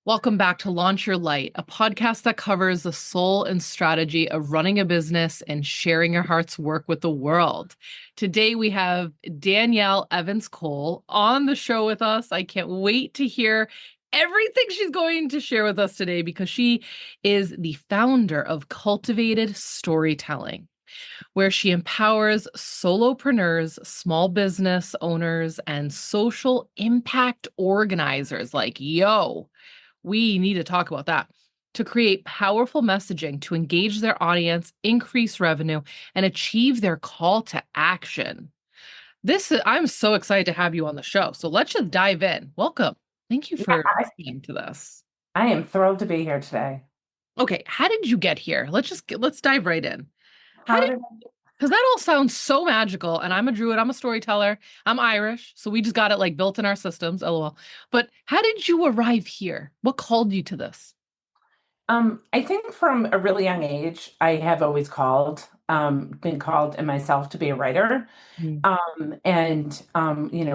Welcome back to Launch Your Light, a podcast that covers the soul and strategy of running a business and sharing your heart's work with the world. Today, we have Danielle Evans-Cole on the show with us. I can't wait to hear everything she's going to share with us today because she is the founder of Cultivated Storytelling, where she empowers solopreneurs, small business owners, and social impact organizers like, we need to talk about that, to create powerful messaging to engage their audience, increase revenue, and achieve their call to action. I'm so excited to have you on the show. So let's just dive in. Welcome. Thank you Yeah, for listening to this. I am thrilled to be here today. Okay, how did you get here? Let's dive right in. How How did did Because that all sounds so magical, and I'm a druid, I'm a storyteller, I'm Irish, so we just got it like built in our systems, lol. But how did you arrive here? What called you to this? I think from a really young age, I have always been called in myself to be a writer. Mm.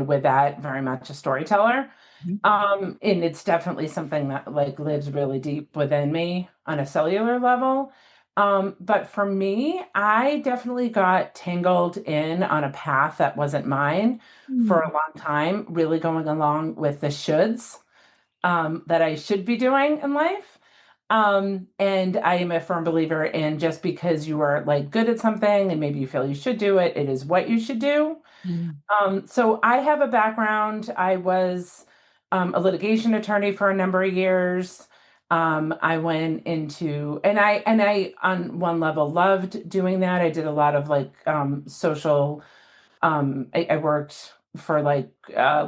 With that, very much a storyteller. Mhm. And it's definitely something that like lives really deep within me on a cellular level. But for me, I definitely got tangled in on a path that wasn't mine for Mm. a long time, really going along with the shoulds that I should be doing in life. And I am a firm believer in just because you are like good at something and maybe you feel you should do it, it is what you should do. Mm. So I have a background. I was a litigation attorney for a number of years. I went into, and I on one level loved doing that. I did a lot of like social I worked for like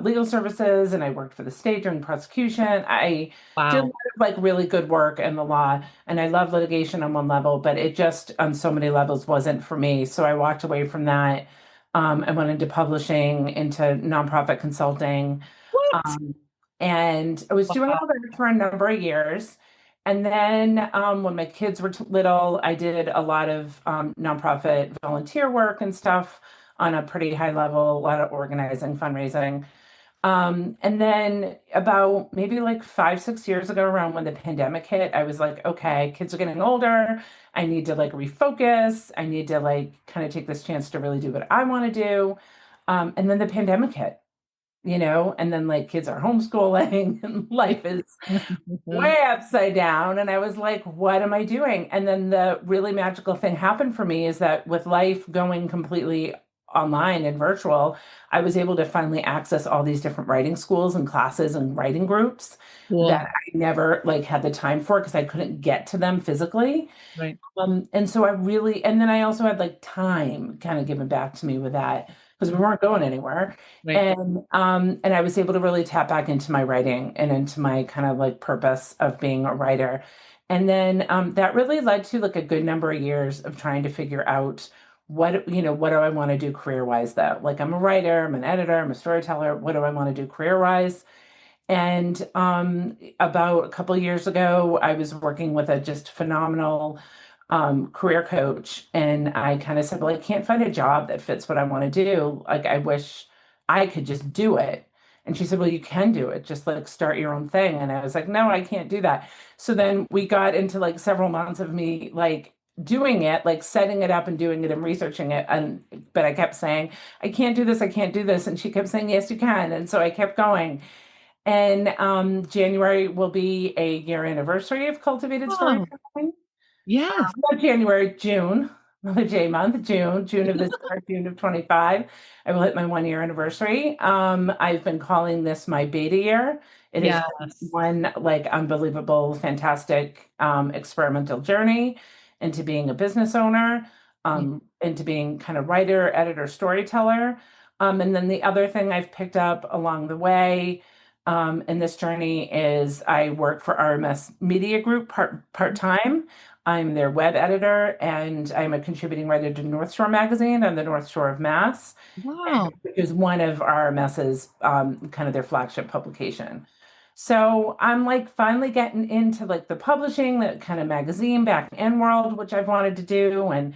legal services and I worked for the state during prosecution. I did a lot Wow. of like really good work in the law and I love litigation on one level, but it just on so many levels wasn't for me. So I walked away from that. I went into publishing, into nonprofit consulting. What? Um, and I was doing Wow. all that for a number of years. And then when my kids were little, I did a lot of nonprofit volunteer work and stuff on a pretty high level, a lot of organizing, fundraising. And then about maybe like 5, 6 years ago, around when the pandemic hit, I was like, okay, kids are getting older. I need to like refocus. I need to like kind of take this chance to really do what I want to do. And then the pandemic hit, and then like kids are homeschooling and life is way upside down. And I was like, what am I doing? And then the really magical thing happened for me is that with life going completely online and virtual, I was able to finally access all these different writing schools and classes and writing groups that Cool. I never like had the time for because I couldn't get to them physically. Right. And so and then I also had like time kind of given back to me with that because we weren't going anywhere. Right. And I was able to really tap back into my writing and into my kind of like purpose of being a writer. And then that really led to like a good number of years of trying to figure out what do I want to do career wise though? Like I'm a writer, I'm an editor, I'm a storyteller. What do I want to do career wise? And about a couple of years ago, I was working with a just phenomenal career coach, and I kind of said, "Well, I can't find a job that fits what I want to do. Like, I wish I could just do it." And she said, "Well, you can do it. Just like start your own thing." And I was like, "No, I can't do that." So then we got into like several months of me like doing it, like setting it up and doing it and researching it. And but I kept saying, "I can't do this. I can't do this." And she kept saying, "Yes, you can." And so I kept going. And January will be a year anniversary of Cultivated Oh, Storytelling. yes. Not January, June, another J month, June of this year, June of 25. I will hit my 1 year anniversary. I've been calling this my beta year. It has been Yes. one like unbelievable, fantastic experimental journey into being a business owner, Yeah. into being kind of writer, editor, storyteller. And then the other thing I've picked up along the way in this journey is I work for RMS Media Group part time. I'm their web editor and I'm a contributing writer to North Shore Magazine on the North Shore of Mass, Wow. which is one of RMS's kind of their flagship publication. So I'm like finally getting into like the publishing, the kind of magazine back end world, which I've wanted to do, and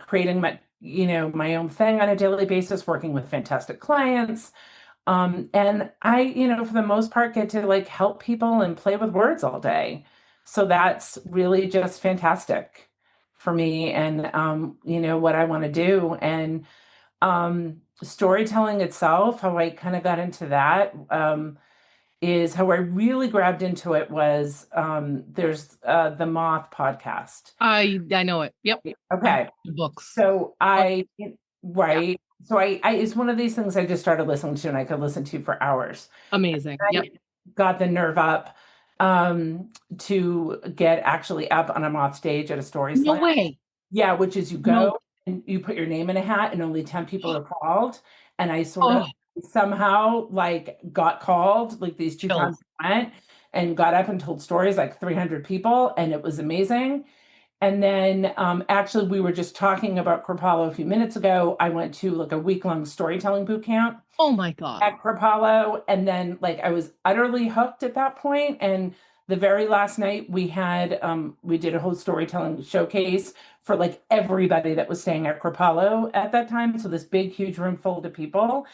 creating my own thing on a daily basis, working with fantastic clients. And I, for the most part, get to like help people and play with words all day. So that's really just fantastic for me and, what I want to do. And storytelling itself, how I kind of got into that, is how I really grabbed into it was there's the Moth podcast. I know it. Yep. I have Okay. the books. So Or- Yeah. right. So I it's one of these things I just started listening to and I could listen to for hours. Amazing. I Yep. got the nerve up to get actually up on a Moth stage at a story No slam. way. Yeah, which is you No. go and you put your name in a hat and only 10 people are called. And I sort of Oh, somehow like got called like these two times chills. I went and got up and told stories like 300 people and it was amazing. And then actually we were just talking about Kripalu a few minutes ago. I went to like a week-long storytelling boot camp Oh my God. at Kripalu, and then like I was utterly hooked at that point. And the very last night we did a whole storytelling showcase for like everybody that was staying at Kripalu at that time. So this big, huge room full of people.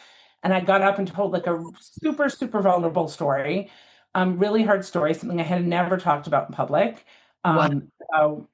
And I got up and told like a super, super vulnerable story, really hard story, something I had never talked about in public. Wow. So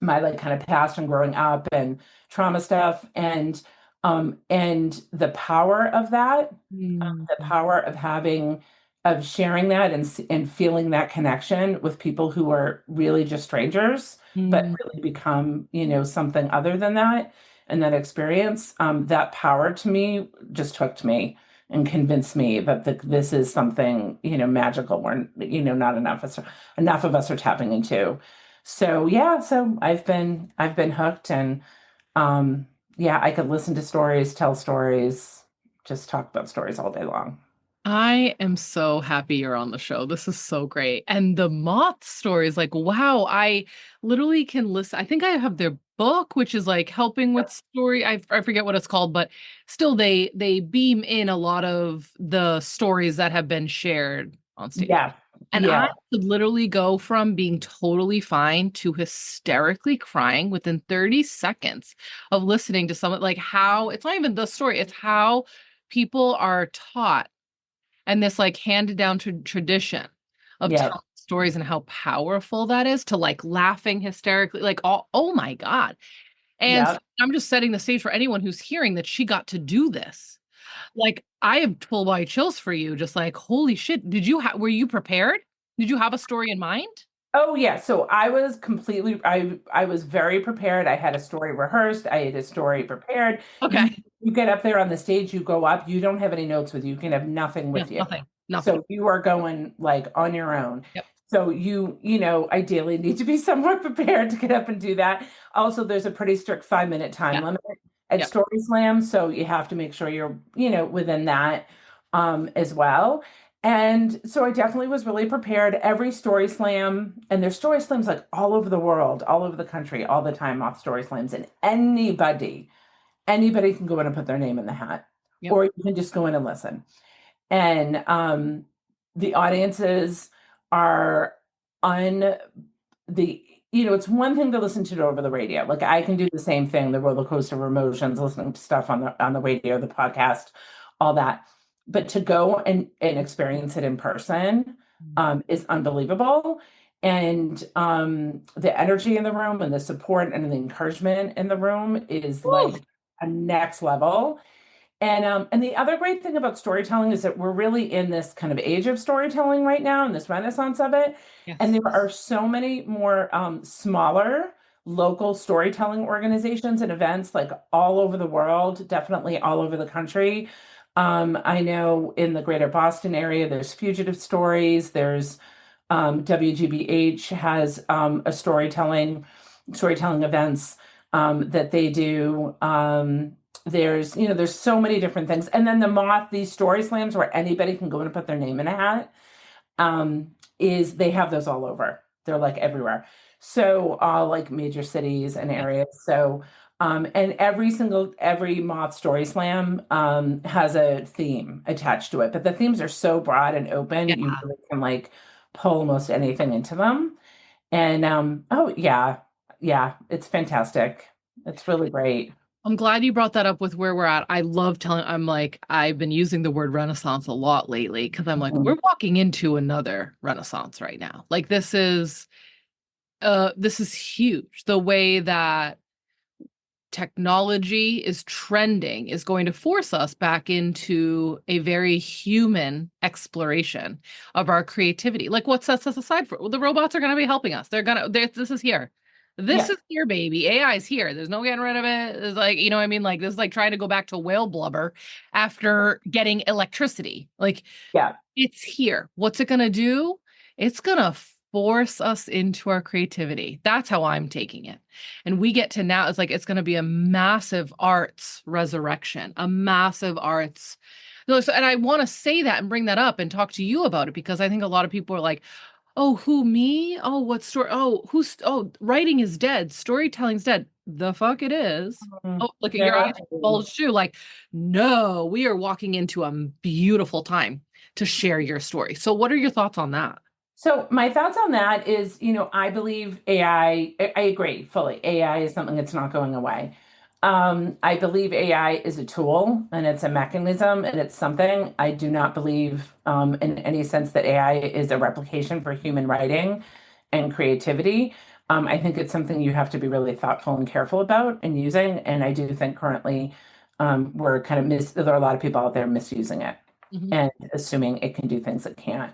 my like kind of past and growing up and trauma stuff and the power of that, Mm, the power of having of sharing that and feeling that connection with people who are really just strangers but mm. really become something other than that. And that experience, that power to me just hooked me and convinced me that this is something magical where not enough of us are tapping into. So yeah, so I've been hooked. And yeah, I could listen to stories, tell stories, just talk about stories all day long. I am so happy you're on the show. This is so great. And the moth story is like, wow, I literally can listen. I think I have their book, which is like helping with story. I forget what it's called, but still they beam in a lot of the stories that have been shared on stage. Yeah, And I yeah, could literally go from being totally fine to hysterically crying within 30 seconds of listening to someone like how it's not even the story, it's how people are taught and this like handed down tradition of yeah, telling stories and how powerful that is to like laughing hysterically like oh my god. And yeah. I'm just setting the stage for anyone who's hearing that she got to do this. Like I have full body chills for you, just like holy shit, were you prepared? Did you have a story in mind? Oh yeah, so I was very prepared. I had a story rehearsed. I had a story prepared. You Okay. you get up there on the stage, you go up, you don't have any notes with you. You can have nothing Yeah, with you. nothing. So you are going like on your own. Yep. So you ideally need to be somewhat prepared to get up and do that. Also, there's a pretty strict 5-minute time Yeah. limit at Yep. Story Slam, so you have to make sure you're within that as well. And so I definitely was really prepared. Every story slam, and there's story slams like all over the world, all over the country, all the time off story slams. And anybody can go in and put their name in the hat, Yep. or you can just go in and listen. And the audiences are on the, it's one thing to listen to it over the radio. Like I can do the same thing, the roller coaster of emotions, listening to stuff on the radio, the podcast, all that. But to go and experience it in person is unbelievable. And the energy in the room and the support and the encouragement in the room is Woo. like a next level. And the other great thing about storytelling is that we're really in this kind of age of storytelling right now, and this renaissance of it. And Yes. there are so many more smaller local storytelling organizations and events like all over the world, definitely all over the country. I know in the greater Boston area, there's Fugitive Stories, there's WGBH has a storytelling events that they do. There's so many different things. And then the Moth, these story slams where anybody can go in and put their name in a hat, is they have those all over. They're like everywhere. So all like major cities and Yep. areas. So and every Moth story slam has a theme attached to it. But the themes are so broad and open, you Yeah. really can like pull almost anything into them. And oh yeah, yeah, it's fantastic. It's really great. I'm glad you brought that up with where we're at. I love telling, I'm like, I've been using the word renaissance a lot lately because I'm like, we're Mhm. walking into another renaissance right now. Like this is huge. The way that technology is trending is going to force us back into a very human exploration of our creativity. Like what sets us aside for the robots are going to be helping us. This is here. This Yeah, is here, baby. AI is here. There's no getting rid of it. It's like, you know what I mean? Like this is like trying to go back to whale blubber after getting electricity. Like yeah. it's here. What's it going to do? It's going to force us into our creativity. That's how I'm taking it. And we get to now, it's like it's going to be a massive arts resurrection, a massive arts. No, so, and I want to say that and bring that up and talk to you about it because I think a lot of people are like, oh, who, me? Oh, what story? Oh, writing is dead. Storytelling's dead. The fuck it is. Mm, Oh, look at your eyes very. bulged too. Like, no, we are walking into a beautiful time to share your story. So, what are your thoughts on that? So my thoughts on that is, I believe I agree fully. AI is something that's not going away. I believe AI is a tool and it's a mechanism and it's something. I do not believe in any sense that AI is a replication for human writing and creativity. I think it's something you have to be really thoughtful and careful about and using. And I do think currently we're kind of there are a lot of people out there misusing it Mhm. and assuming it can do things it can't.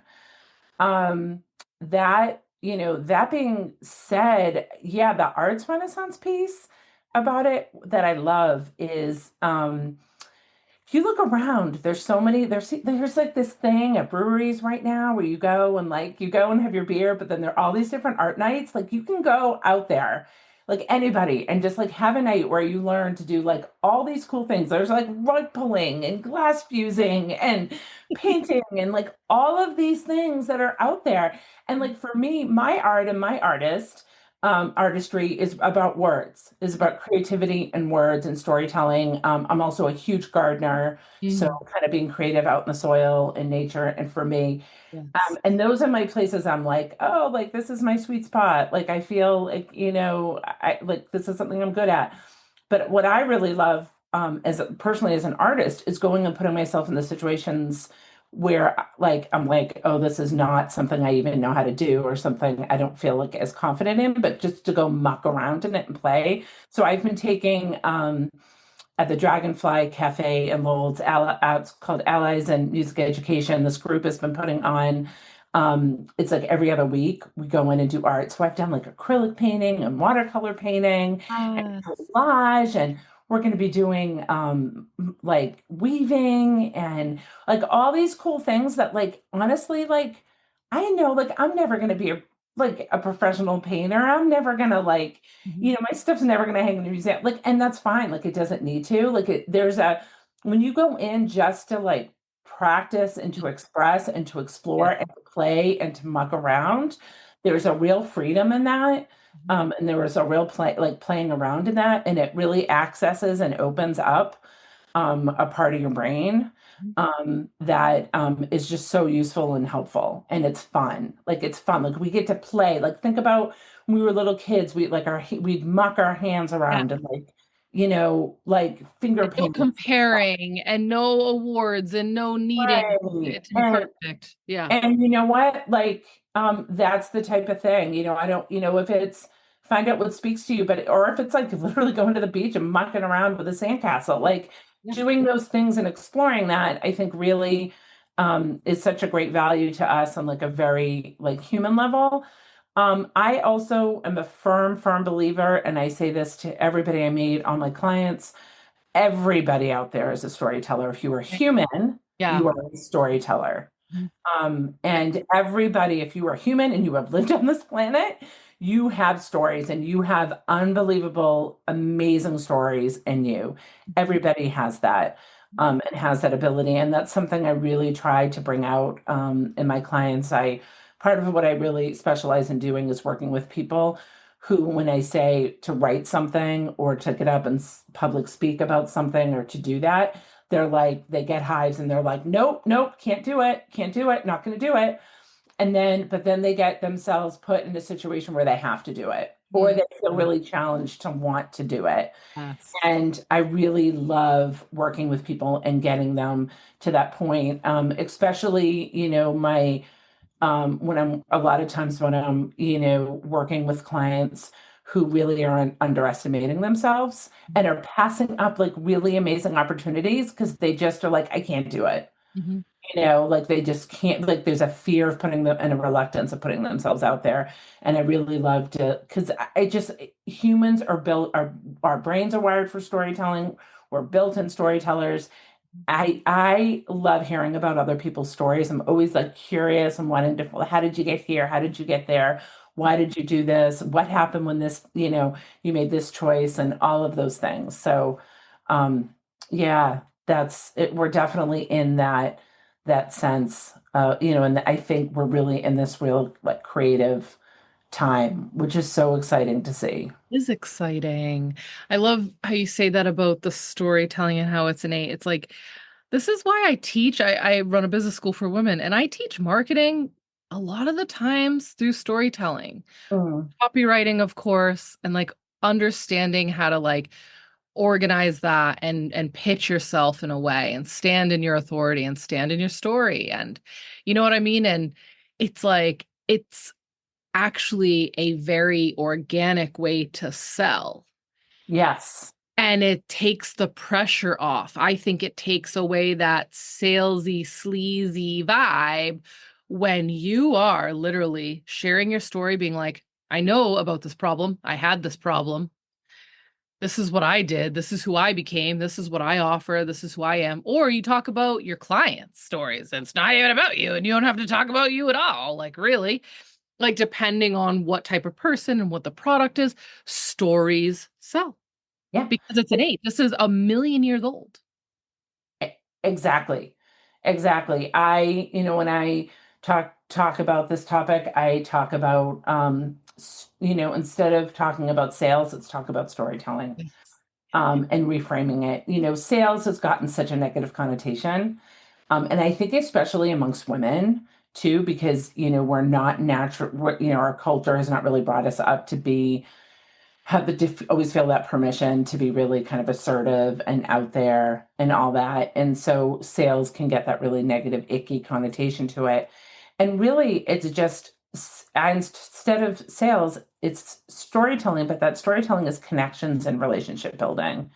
That being said, yeah, the arts renaissance piece about it that I love is if you look around, there's like this thing at breweries right now where you go and have your beer, but then there are all these different art nights. Like you can go out there, like anybody, and just like have a night where you learn to do like all these cool things. There's like rug pulling and glass fusing and painting and like all of these things that are out there. And like for me, my art and my artistry is about words, is about creativity and words and storytelling. I'm also a huge gardener, so Mm, kind of being creative out in the soil and nature. And for me, yes. and those are my places I'm like, oh, like this is my sweet spot. Like I feel like, I like this is something I'm good at. But what I really love, personally as an artist, is going and putting myself in the situations where like I'm like, oh, this is not something I even know how to do or something I don't feel like as confident in, but just to go muck around in it and play. So I've been taking at the Dragonfly Cafe in Lowell's, it's called Allies in Music Education. This group has been putting on, it's like every other week we go in and do art. So I've done like acrylic painting and watercolor painting and Yes. collage, and we're going to be doing like weaving and like all these cool things that like honestly like I know like I'm never going to be a professional painter. I'm never going to like Mhm. my stuff's never going to hang in the museum. Like, and that's fine. Like, it doesn't need to. Like, when you go in just to like practice and to express and to Yeah. explore and to play and to muck around, there's a real freedom in that. Mhm. And there was a real playing around in that. And it really accesses and opens up a part of your brain Mhm. that is just so useful and helpful. And it's fun. Like it's fun. Like we get to play. Like think about when we were little kids, we'd muck our hands Yeah. around and like finger And no paint. comparing and no awards and no needing Right. it to be perfect. Yeah. And you know what? Like, that's the type of thing, I don't, if it's find out what speaks to you, or if it's like literally going to the beach and mucking around with a sandcastle, like Yeah. doing those things and exploring that, I think really is such a great value to us on like a very like human level. I also am a firm believer, and I say this to everybody I meet, all my clients, everybody out there is a storyteller. If you are Right. human, Yeah. you are a storyteller. Mhm. And everybody, if you are human and you have lived on this planet, you have stories and you have unbelievable, amazing stories in you. Everybody has that and has that ability. And that's something I really try to bring out in my clients. Part of what I really specialize in doing is working with people who, when I say to write something or to get up and public speak about something or to do that, they're like, they get hives and they're like, nope, nope, can't do it, not going to do it. But then they get themselves put in a situation where they have to do it. or they feel Mhm. really challenged to want to do it. Yes. And I really love working with people and getting them to that point. Especially, when I'm a lot of times when I'm, working with clients who really are underestimating themselves and are passing up like really amazing opportunities because they just are like, I can't do it. Mhm. Like they just can't, like there's a fear of putting them and a reluctance of putting themselves out there. And I really love to, because I just, humans are built, our brains are wired for storytelling. We're built-in storytellers. I love hearing about other people's stories. I'm always like curious and wanting to, well, how did you get here? How did you get there? Why did you do this? What happened when this, you made this choice and all of those things. So, yeah, that's it. We're definitely in that sense, and I think we're really in this real like creative time, which is so exciting to see. Is exciting. I love how you say that about the storytelling and how it's innate. It's like, this is why I teach. I run a business school for women and I teach marketing a lot of the times through storytelling, Mm, copywriting, of course, and like understanding how to like organize that and pitch yourself in a way and stand in your authority and stand in your story. And you know what I mean? And it's like, it's actually a very organic way to sell. yes. And it takes the pressure off. I think it takes away that salesy, sleazy vibe when you are literally sharing your story, being like, I know about this problem. I had this problem. This is what I did. This is who I became. This is what I offer. This is who I am. Or you talk about your clients' stories. It's not even about you, and you don't have to talk about you at all. Like, really, like, depending on what type of person and what the product is, stories sell Yeah. because it's innate. This is a million years old. Exactly. Exactly. When I talk about this topic, I talk about instead of talking about sales, let's talk about storytelling, Yes. and reframing it. Sales has gotten such a negative connotation. And I think especially amongst women too, because we're not natural, our culture has not really brought us up to be have always feel that permission to be really kind of assertive and out there and all that. And so sales can get that really negative, icky connotation to it. And really, it's just instead of sales, it's storytelling, but that storytelling is connections and relationship building.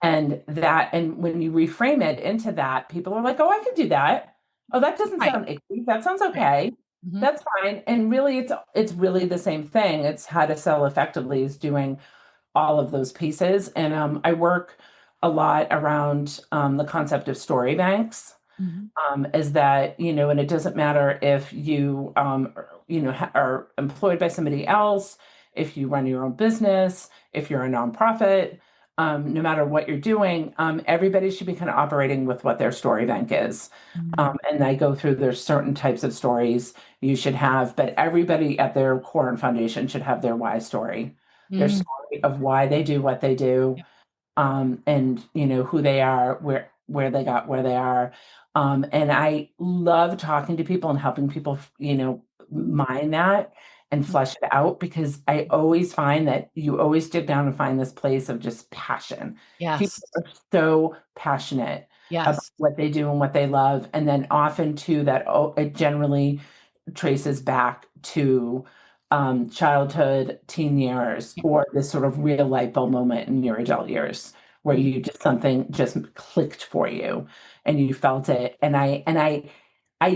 And when you reframe it into that, people are like, oh, I can do that. Oh, that doesn't Right. sound icky. That sounds Right. okay. Mhm. That's fine. And really it's really the same thing. It's how to sell effectively is doing all of those pieces. And I work a lot around the concept of story banks. Mhm. Is that, and it doesn't matter if you, are employed by somebody else, if you run your own business, if you're a nonprofit, no matter what you're doing, everybody should be kind of operating with what their story bank is. Mhm. And I go through, there's certain types of stories you should have, but everybody at their core and foundation should have their why story, their Mhm. story of why they do what they do, Yeah. and who they are, where they got where they are. And I love talking to people and helping people, mine that and flesh it out because I always find that you always dig down and find this place of just passion. People Yes. are so passionate about Yes. what they do and what they love, and then often too that it generally traces back to childhood, teen years, Yeah. or this sort of real light bulb moment in your adult years where Mhm. you just something just clicked for you and you felt it. And I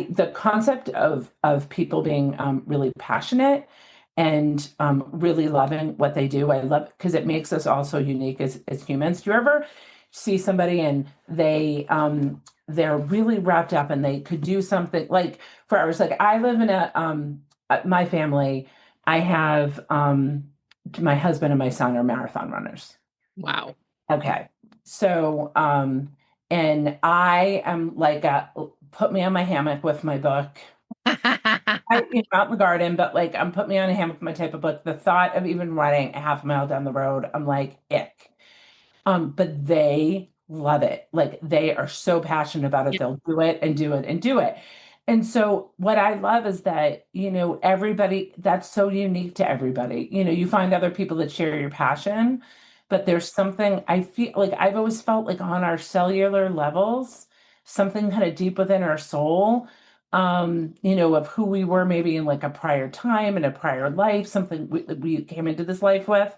the concept of people being really passionate and really loving what they do, I love because it makes us also unique as humans. Do you ever see somebody and they're really wrapped up and they could do something like for hours? Like I live in my family, I have my husband and my son are marathon runners. Wow. Okay. So, and I am like, put me on my hammock with my book. Out in the garden, but like, put me on a hammock with my type of book. The thought of even running a half mile down the road, I'm like, ick. But they love it. Like they are so passionate about it. Yeah. They'll do it and do it and do it. And so what I love is that, everybody, that's so unique to everybody. You find other people that share your passion, but there's something I feel like I've always felt like on our cellular levels, something kind of deep within our soul, of who we were maybe in like a prior time in a prior life, something we came into this life with,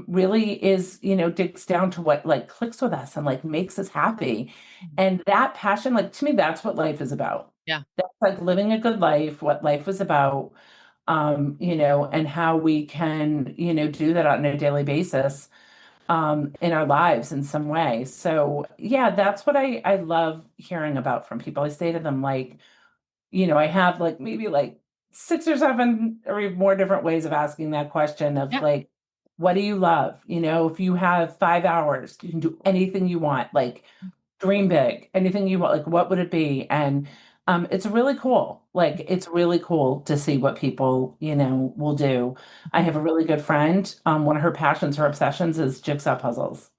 really is, digs down to what like clicks with us and like makes us happy. And that passion, like to me, that's what life is about. Yeah. That's like living a good life, what life is about, and how we can, do that on a daily basis, in our lives in some way. So yeah, that's what I love hearing about from people. I say to them, like, I have like maybe like six or seven or even more different ways of asking that question of Yeah. like, what do you love? If you have 5 hours, you can do anything you want, like dream big, anything you want, like what would it be? And it's really cool. Like it's really cool to see what people, will do. I have a really good friend. One of her passions, her obsessions is jigsaw puzzles.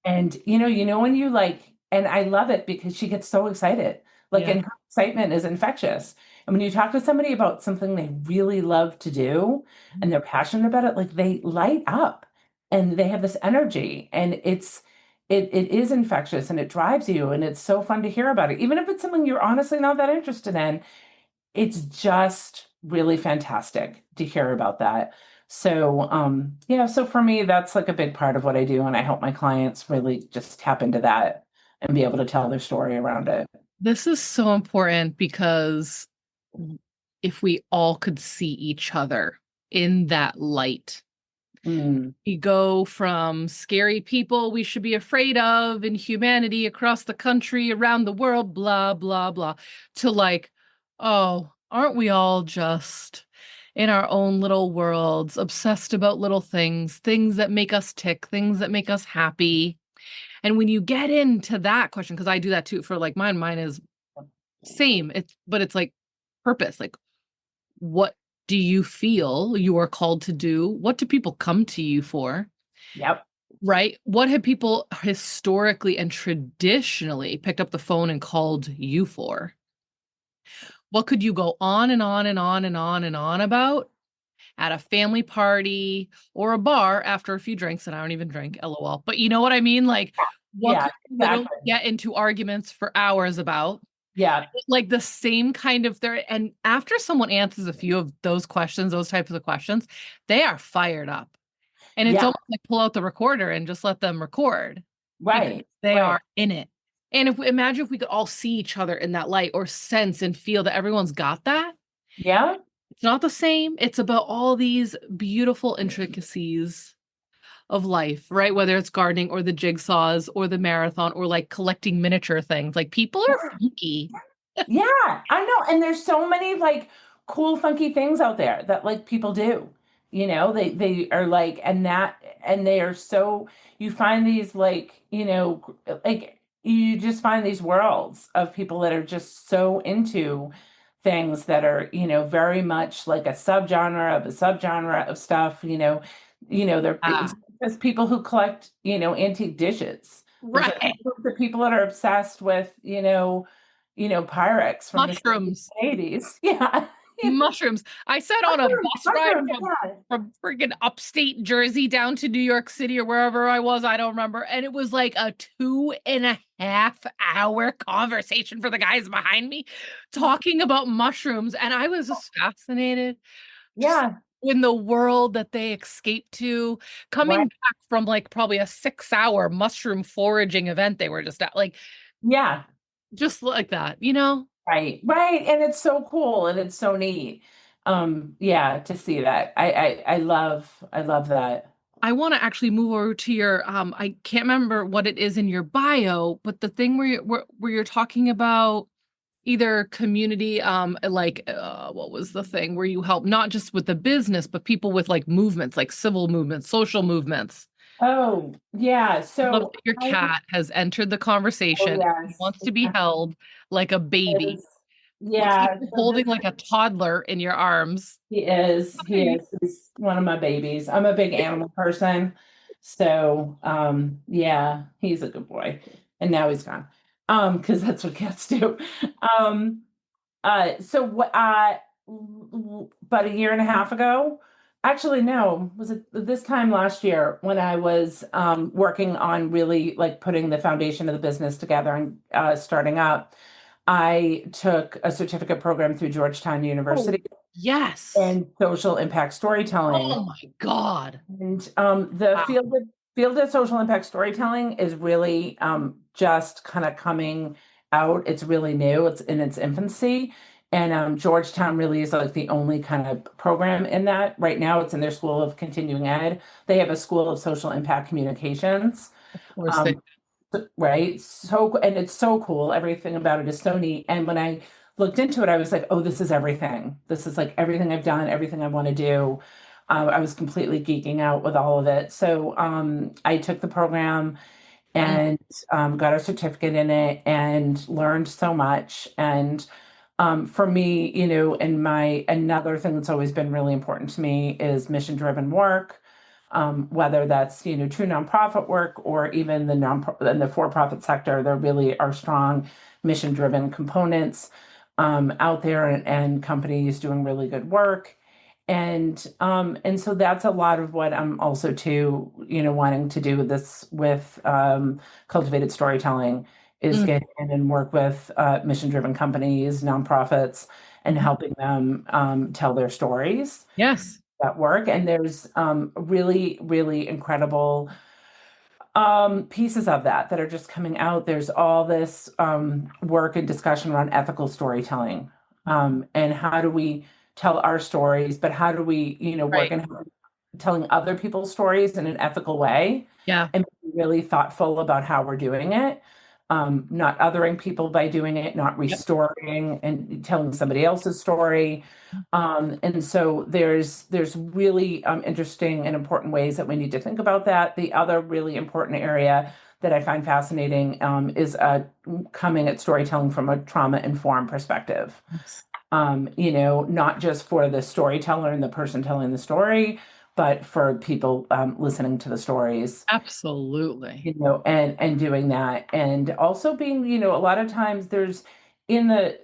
And when you like, and I love it because she gets so excited. Like, Yeah. and her excitement is infectious. And when you talk to somebody about something they really love to do and they're passionate about it, like they light up and they have this energy and it is infectious and it drives you and it's so fun to hear about it. Even if it's something you're honestly not that interested in, it's just really fantastic to hear about that. So, yeah, so for me, that's like a big part of what I do. And I help my clients really just tap into that and be able to tell their story around it. This is so important because if we all could see each other in that light, Mm, we go from scary people we should be afraid of in humanity across the country, around the world, blah, blah, blah, to like, oh, aren't we all just in our own little worlds, obsessed about little things, things that make us tick, things that make us happy? And when you get into that question, because I do that too for like mine is same. But it's like purpose. Like, what do you feel you are called to do? What do people come to you for? yep. Right? What have people historically and traditionally picked up the phone and called you for? What could you go on and on and on and on and on about at a family party or a bar after a few drinks? And I don't even drink, LOL. But you know what I mean? Like, what Yeah, could you literally exactly. get into arguments for hours about? Yeah. Like the same kind of there. And after someone answers a few of those questions, those types of questions, they are fired up. And it's Yeah. almost like pull out the recorder and just let them record because Right. they Right. are in it. And imagine if we could all see each other in that light or sense and feel that everyone's got that. Yeah. It's not the same. It's about all these beautiful intricacies of life, right? Whether it's gardening or the jigsaws or the marathon or like collecting miniature things. Like people are funky. Yeah, I know. And there's so many like cool, funky things out there that like people do. They are like, and they are so, you find these like, like you just find these worlds of people that are just so into things that are, very much like a subgenre of stuff, it's Ah, just people who collect, antique dishes. There's a right. whole group of people that are obsessed with, Pyrex from the Mushrooms. 80s. Yeah. Mushrooms. I sat on a Mushrooms, bus ride mushrooms, yeah. from freaking upstate Jersey down to New York City or wherever I was. I don't remember. And it was like a 2.5 hour conversation for the guys behind me talking about mushrooms. And I was just fascinated just Yeah, in the world that they escaped to, coming right. back from like probably a 6 hour mushroom foraging event they were just at, like Yeah, just like that, you know? right, right. And it's so cool and it's so neat. Yeah, to see that. I love that. I want to actually move over to your I can't remember what it is in your bio, but the thing where you're talking about either community like what was the thing where you help not just with the business but people with like movements, like civil movements, social movements. Oh, yeah. I love So that your I, cat has entered the oh conversation. He yes. wants to be held like a baby. Is- Looks like Yeah, you're so this holding like a toddler in your arms. he is. He Hi. is. He's one of my babies. I'm a big animal person. So, yeah, he's a good boy. And now he's gone. Because that's what cats do. Um, So what? About a year and a half ago. Actually, no, was it this time last year when I was working on really like putting the foundation of the business together and starting up. I took a certificate program through Georgetown Oh, University yes. in social impact storytelling. Oh my God. And the Wow. field of social impact storytelling is really just kind of coming out. It's really new. It's in its infancy. And Georgetown really is like the only kind of program in that. Right now, it's in their School of Continuing Ed. They have a School of Social Impact Communications. Of course they. Um, right. So, and it's so cool. Everything about it is so neat. And when I looked into it, I was like, oh, this is everything. This is like everything I've done, everything I want to do. I was completely geeking out with all of it. So I took the program Mm, and got a certificate in it and learned so much. And for me, and another thing that's always been really important to me is mission driven work, whether that's, true nonprofit work or even in the for profit sector, there really are strong mission driven components out there and companies doing really good work. And so that's a lot of what I'm also too, wanting to do with this with cultivated storytelling is mm, get in and work with mission-driven companies, nonprofits, and mhm. helping them tell their stories Yes. that work. And there's really, really incredible pieces of that are just coming out. There's all this work and discussion around ethical storytelling, and how do we tell our stories, but how do we, work Right. in telling other people's stories in an ethical way Yeah. and be really thoughtful about how we're doing it. Not othering people by doing it, not Yep. restoring and telling somebody else's story. And so there's really interesting and important ways that we need to think about that. The other really important area that I find fascinating is coming at storytelling from a trauma-informed perspective. Yes. Not just for the storyteller and the person telling the story, but for people listening to the stories, Absolutely. and doing that. And also being, a lot of times there's in the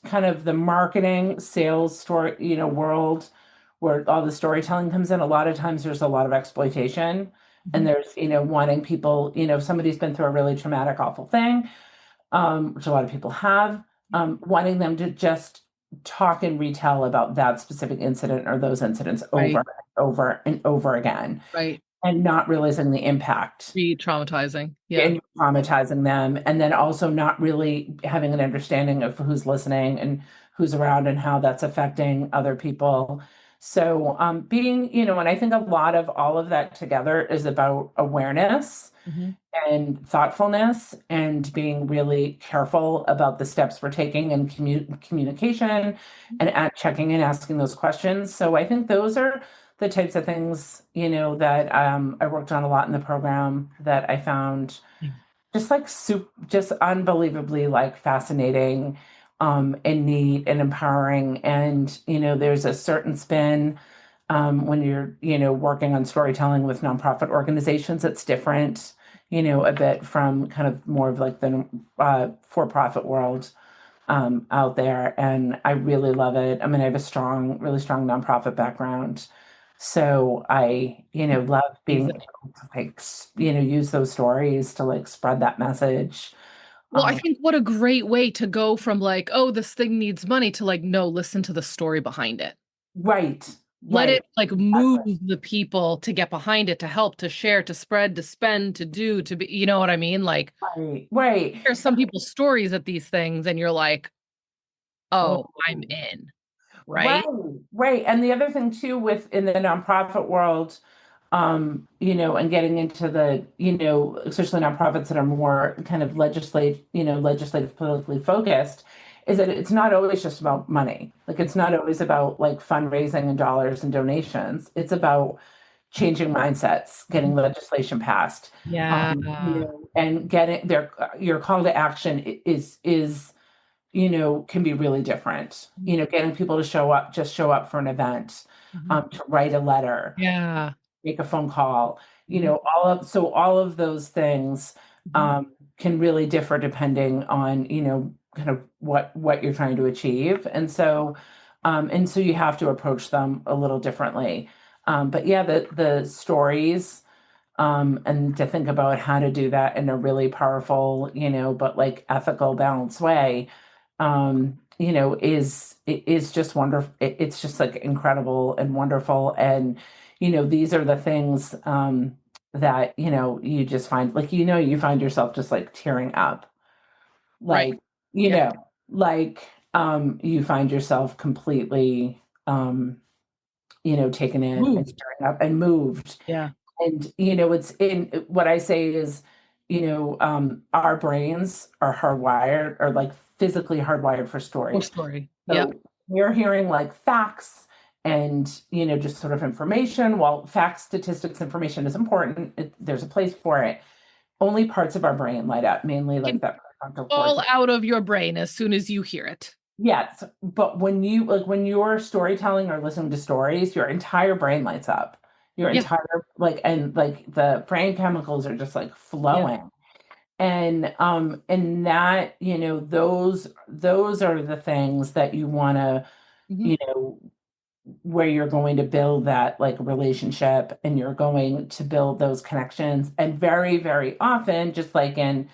kind of the marketing sales story, world where all the storytelling comes in, a lot of times there's a lot of exploitation. And Mhm. there's, wanting people, if somebody's been through a really traumatic, awful thing, which a lot of people have, wanting them to just talk and retell about that specific incident or those incidents over Right. and over and over again, Right. and not realizing the impact Re-traumatizing. Yeah. and traumatizing them, and then also not really having an understanding of who's listening and who's around and how that's affecting other people. So, being, and I think a lot of all of that together is about awareness Mhm. and thoughtfulness and being really careful about the steps we're taking and communication and at checking and asking those questions. So I think those are the types of things, that I worked on a lot in the program that I found just like just unbelievably like fascinating and neat and empowering. And, there's a certain spin when you're, working on storytelling with nonprofit organizations, it's different, a bit from kind of more of like the for-profit world out there. And I really love it. I mean, I have a really strong nonprofit background. So I, love being Amazing. able to like, use those stories to like spread that message. Well, I Um, think what a great way to go from like, oh, this thing needs money to like, no, listen to the story behind it. right, Let right, it like move exactly, the people to get behind it, to help, to share, to spread, to spend, to do, to be, you know what I mean? Like, right, right. there's some people's stories at these things, and you're like, Oh, oh, I'm in, right, right? right. And the other thing too, with in the nonprofit world, and getting into the, especially nonprofits that are more kind of legislative politically focused, is that it's not always just about money. Like it's not always about like fundraising and dollars and donations. It's about changing mindsets, getting legislation passed, Yeah. and getting their your call to action is can be really different. Getting people to show up for an event, Mhm. to write a letter, Yeah. make a phone call, Mhm. all of those things Mhm. can really differ depending on, kind of what you're trying to achieve. And so you have to approach them a little differently. But yeah, the stories, and to think about how to do that in a really powerful, but like ethical, balanced way, is just wonderful. It's just like incredible and wonderful. And, these are the things, that, you just find like, you find yourself just like tearing up, Right. like, you Yeah. know, like, you find yourself completely, taken in and Moved. tearing up and moved. Yeah. And, it's in what I say is, our brains are hardwired or like physically hardwired for Or story. story. Yep. So we're hearing like facts and, just sort of information. While facts, statistics, information is important, there's a place for it. Only parts of our brain light up, mainly like Can that prefrontal fall cortex. out of your brain as soon as you hear it. Yes, but when you're storytelling or listening to stories, your entire brain lights up. Your Yeah. entire and like the brain chemicals are just like Yeah. flowing. And that, those are the things that you want to, Hmm. you know, where you're going to build that like relationship and you're going to build those connections. And very, very often, just like in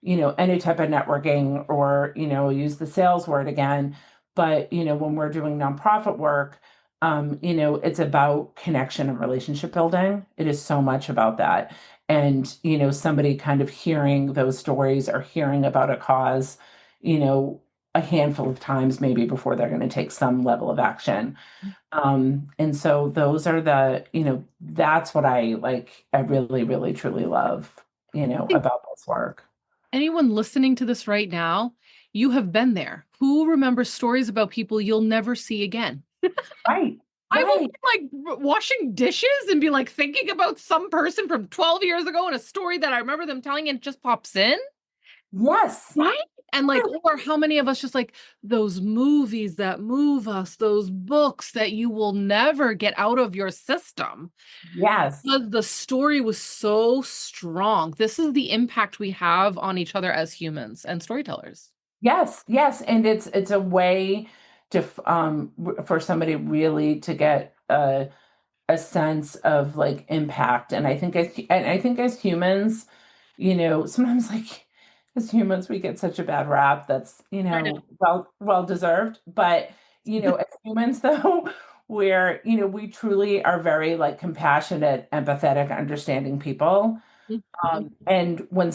any type of networking or, use the sales word again. But, when we're doing nonprofit work, it's about connection and relationship building. It is so much about that. And, somebody kind of hearing those stories or hearing about a cause, a handful of times maybe before they're going to take some level of action. And so those are that's what I like, I really, really, truly love, I think about this work. anyone listening to this right now, you have been there. Who remembers stories about people you'll never see again? Right, I will right. be like washing dishes and be like thinking about some person from 12 years ago and a story that I remember them telling and it just pops in. Yes, Right. And like, or how many of us just like those movies that move us, those books that you will never get out of your system yes, because the story was so strong. This is the impact we have on each other as humans and storytellers. yes, yes. And it's a way to for somebody really to get a sense of like impact. And I think as humans, sometimes like as humans we get such a bad rap that's, I know. well deserved. But, as humans though, where, we truly are very like compassionate, empathetic, understanding people. Mhm. And when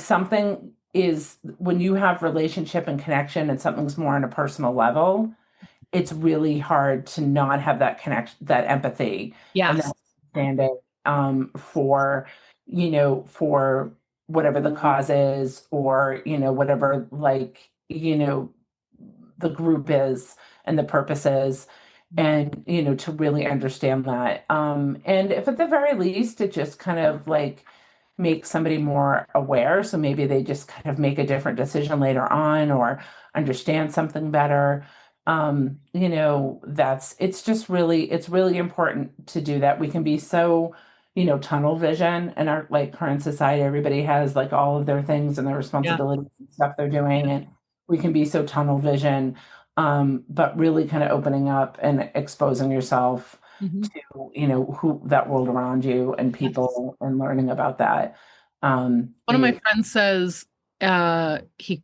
you have relationship and connection and something's more on a personal level, it's really hard to not have that connection, that empathy, and that Yes. understanding, for whatever the cause is, or whatever, like, the group is and the purpose is, and to really understand that. And if at the very least it just kind of like make somebody more aware. So maybe they just kind of make a different decision later on or understand something better. It's really important to do that. We can be so, tunnel vision in our like current society. Everybody has like all of their things and their Yeah. responsibilities and stuff they're doing. Yeah. And we can be so tunnel vision, but really kind of opening up and exposing yourself Mhm. to, who that world around you and Yes. people, and learning about that. One of my friends says, he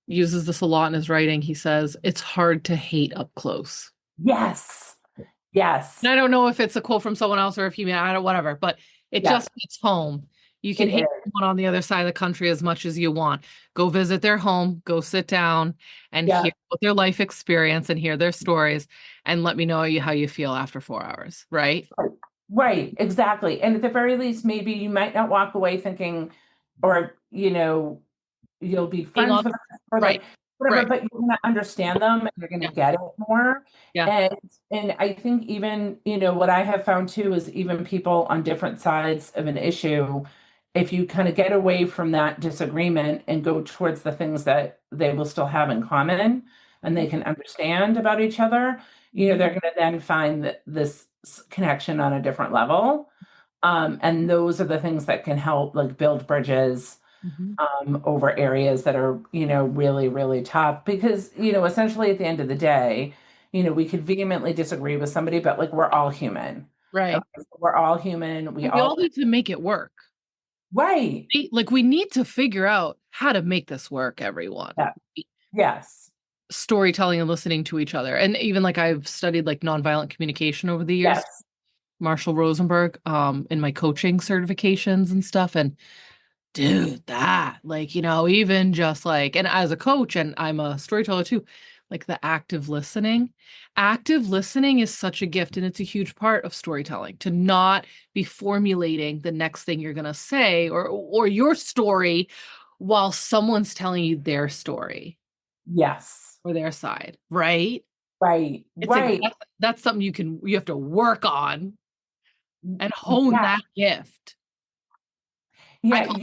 uses this a lot in his writing. He says, it's hard to hate up close. Yes, And yes, I don't know if it's a quote from someone else or if he, I don't, whatever, but it yeah, just hits home. You can it hate is. someone on the other side of the country as much as you want. Go visit their home, go sit down and Yeah, hear what their life experience and hear their stories and let me know how you feel after 4 hours, right? right, right, exactly. And at the very least, maybe you might not walk away thinking, or, you'll be Being friends on, with them or right, like whatever, right. but you're gonna understand them and you're gonna Yeah, get it more. yeah. And I think even, what I have found too is even people on different sides of an issue, if you kind of get away from that disagreement and go towards the things that they will still have in common and they can understand about each other, Mhm. they're gonna then find this connection on a different level. And those are the things that can help like build bridges, Mhm. over areas that are, really, really tough. Because, essentially at the end of the day, we could vehemently disagree with somebody, but like we're all human. Okay? Right. So we're all human. We And we all, all need to make it work. right. Like we need to figure out how to make this work, everyone. Yeah. Yes. Storytelling and listening to each other. And even like I've studied like nonviolent communication over the years, Yes. Marshall Rosenberg, in my coaching certifications and stuff. And dude, that like, even just like, and as a coach and I'm a storyteller too, like the active listening is such a gift. And it's a huge part of storytelling to not be formulating the next thing you're going to say or your story while someone's telling you their story Yes. or their side, right? Right. It's a Right. that's something you have to work on and hone Yeah. that gift. I Yeah. call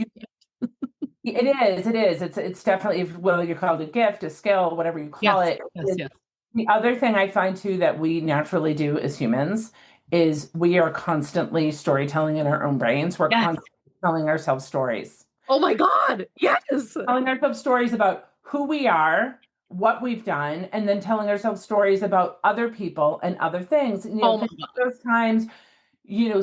It is. It is. It's definitely, whether you call it a gift, a skill, whatever you call yes, it. yes, yes, The other thing I find too that we naturally do as humans is we are constantly storytelling in our own brains. We're yes. constantly telling ourselves stories, Oh my God. Yes. telling ourselves stories about who we are, what we've done, and then telling ourselves stories about other people and other things. And, Oh my think God. of those times,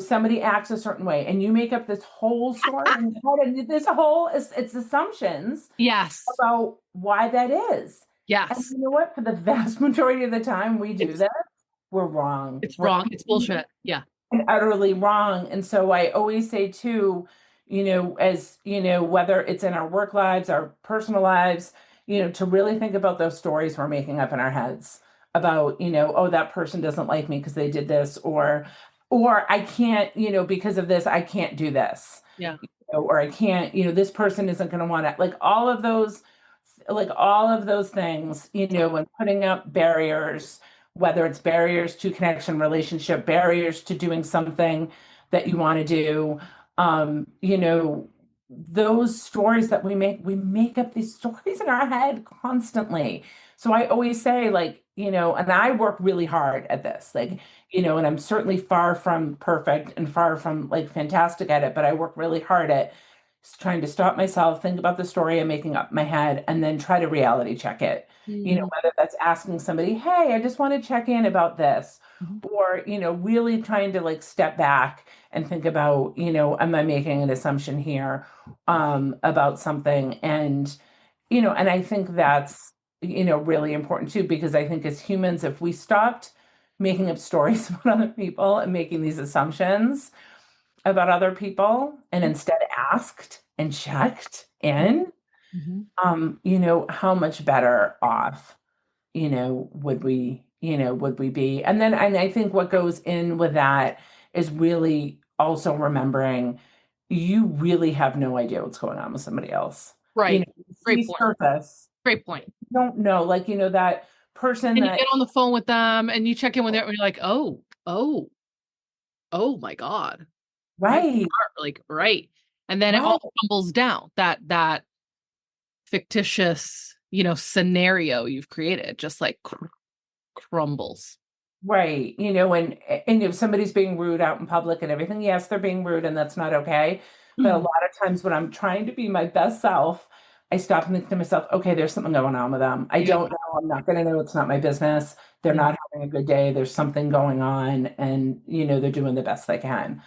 somebody acts a certain way and you make up this whole story in your head, and this whole, it's assumptions Yes. about why that is. And Yes. you know what? For the vast majority of the time we do It's that, we're wrong. it's We're wrong. It's bullshit. Yeah. and utterly wrong. And so I always say too, as whether it's in our work lives, our personal lives, to really think about those stories we're making up in our heads about, oh, that person doesn't like me because they did this, or I can't, because of this, I can't do this, Yeah. or I can't, this person isn't going to want to, like all of those things, when putting up barriers, whether it's barriers to connection, relationship, barriers to doing something that you want to do, those stories that we make up these stories in our head constantly. So I always say, like, and I work really hard at this, like, and I'm certainly far from perfect and far from like fantastic at it, but I work really hard at trying to stop myself, think about the story I'm making up in my head, and then try to reality check it. Mhm. Whether that's asking somebody, hey, I just want to check in about this, Mhm. or, really trying to like step back and think about, am I making an assumption here about something? And I think that's, really important too, because I think as humans, if we stopped making up stories about other people and making these assumptions, about other people and instead asked and checked in, Mhm. how much better off, would we be? And I think what goes in with that is really also remembering you really have no idea what's going on with somebody else. Right. You Great see point. surface, Great point. you don't know, like, that person And you that, get on the phone with them and you check in with them and you're like, oh my God. My right, heart, like, right. And then it right. all crumbles down. That fictitious, scenario you've created just like crumbles. Right. And if somebody's being rude out in public and everything, yes, they're being rude and that's not okay. But a Mhm. lot of times when I'm trying to be my best self, I stop and think to myself, okay, there's something going on with them. I Yeah. don't know. I'm not going to know. It's not my business. They're Yeah. not having a good day. There's something going on, and, they're doing the best they can.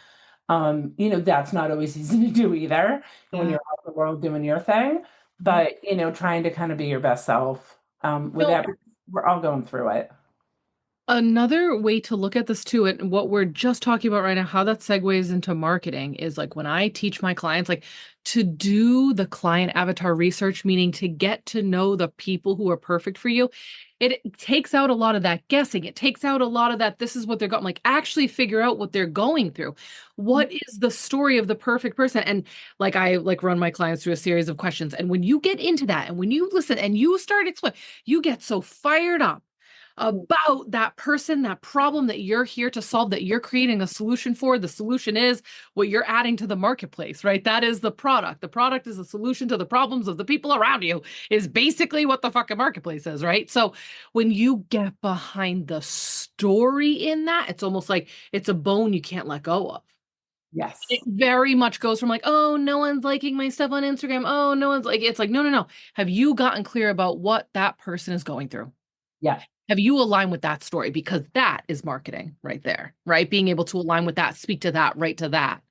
That's not always easy to do either when Yeah. you're out in the world doing your thing. Mhm. But, trying to kind of be your best self with So that, we're all going through it. another way to look at this too, and what we're just talking about right now, how that segues into marketing is like when I teach my clients, like to do the client avatar research, meaning to get to know the people who are perfect for you. It takes out a lot of that guessing. It takes out a lot of that. This is what they're going, like actually figure out what they're going through. What is the story of the perfect person? And like I like run my clients through a series of questions. And when you get into that and when you listen and you start explaining, you get so fired up about that person, that problem that you're here to solve, that you're creating a solution for. The solution is what you're adding to the marketplace, right? That is the product. The product is a solution to the problems of the people around you, is basically what the fucking marketplace is, right? So when you get behind the story in that, it's almost like it's a bone you can't let go of. Yes. It very much goes from like, oh, no one's liking my stuff on Instagram. Oh, no one's like, it's like, no, no, no. Have you gotten clear about what that person is going through? Yeah. Have you aligned with that story? Because that is marketing right there, right? Being able to align with that, speak to that, right to that.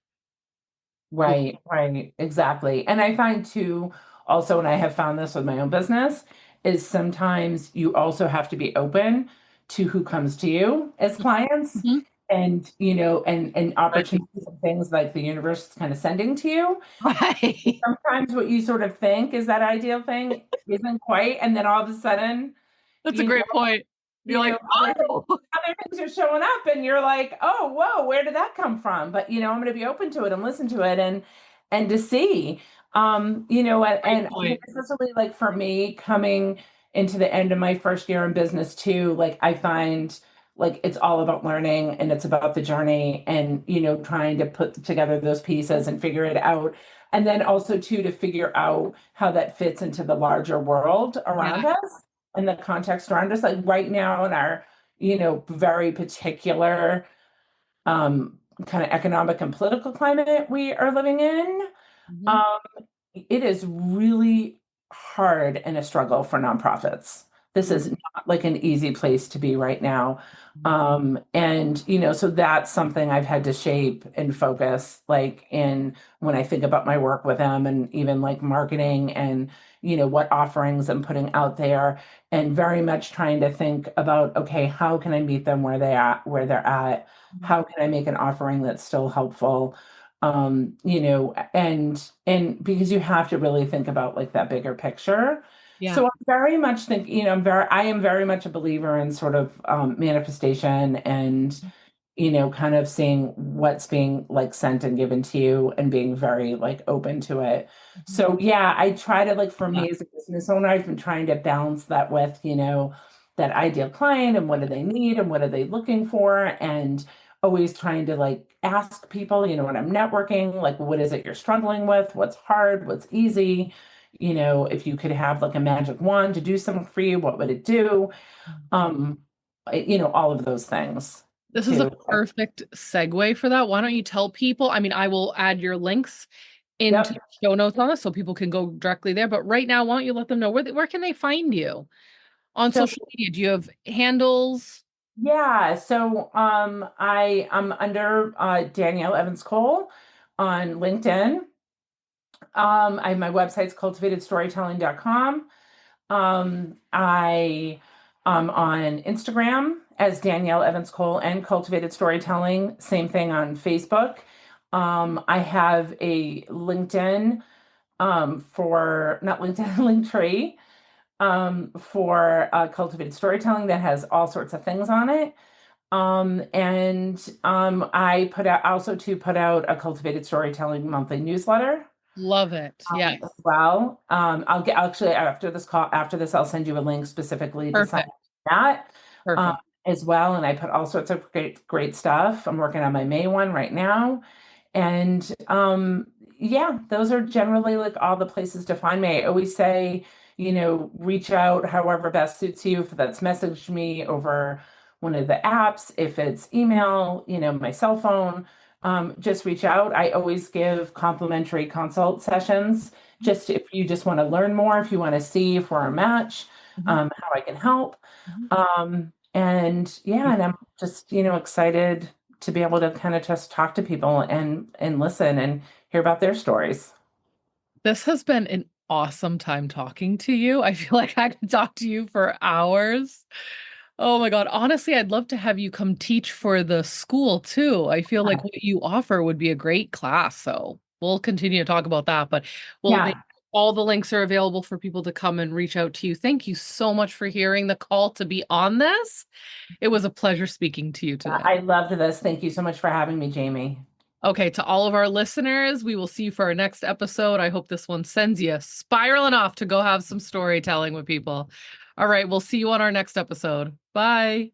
Cool. Right, right, exactly. And I find too, also, and I have found this with my own business, is sometimes you also have to be open to who comes to you as clients Mhm. and, and Right. opportunities and things like the universe is kind of sending to you. Right. Sometimes what you sort of think is that ideal thing isn't quite, and then all of a sudden, That's a you great point. You're like, oh, other things are showing up and you're like, oh, whoa, where did that come from? But I'm going to be open to it and listen to it and to see, great and point. especially like for me coming into the end of my first year in business too, like I find like it's all about learning and it's about the journey and trying to put together those pieces and figure it out. And then also too to figure out how that fits into the larger world Yeah. around us and the context around us. Like right now in our very particular um, kind of economic and political climate we are living in, Mhm. um, it is really hard and a struggle for nonprofits. This is not like an easy place to be right now. And so that's something I've had to shape and focus like in when I think about my work with them and even like marketing and what offerings I'm putting out there and very much trying to think about, okay, how can I meet them where they're at? How can I make an offering that's still helpful? And because you have to really think about like that bigger picture. Yeah. So I'm very much think, I am very much a believer in sort of manifestation and kind of seeing what's being like sent and given to you and being very like open to it. Mhm. So yeah, I try to like for Yeah. me as a business owner, I've been trying to balance that with, that ideal client and what do they need and what are they looking for and always trying to like ask people, when I'm networking, like what is it you're struggling with? What's hard? What's easy? If you could have like a magic wand to do something for you, what would it do? Um, all of those things This is a too. perfect segue for that. Why don't you tell people? I mean, I will add your links into the Yep. show notes on this so people can go directly there. But right now, why don't you let them know where can they find you on So social media? Do you have handles? yeah, so I'm under Danielle Evans Cole on LinkedIn. My website's cultivatedstorytelling.com. I on Instagram as Danielle Evans Cole and Cultivated Storytelling. Same thing on Facebook. I have a LinkedIn for not LinkedIn, Linktree for Cultivated Storytelling that has all sorts of things on it. And I put out a Cultivated Storytelling monthly newsletter Love it. as Yes. well. I'll get actually after this, I'll send you a link specifically to sign up Perfect. for that um, Perfect. as well. And I put all sorts of great stuff. I'm working on my May one right now. And yeah, those are generally like all the places to find me. I always say, reach out however best suits you. If that's message me over one of the apps, if it's email, my cell phone, just reach out. I always give complimentary consult sessions. Just if you just want to learn more, if you want to see if we're a match, Mhm. how I can help. Mhm. And yeah, and I'm just, excited to be able to kind of just talk to people and listen and hear about their stories. This has been an awesome time talking to you. I feel like I could talk to you for hours. Oh my God. Honestly, I'd love to have you come teach for the school too. I feel like what you offer would be a great class. So we'll continue to talk about that, but Yeah, all the links are available for people to come and reach out to you. Thank you so much for hearing the call to be on this. It was a pleasure speaking to you today. I loved this. Thank you so much for having me, Jayme. Okay, to all of our listeners, we will see you for our next episode. I hope this one sends you spiraling off to go have some storytelling with people. All right, we'll see you on our next episode. Bye.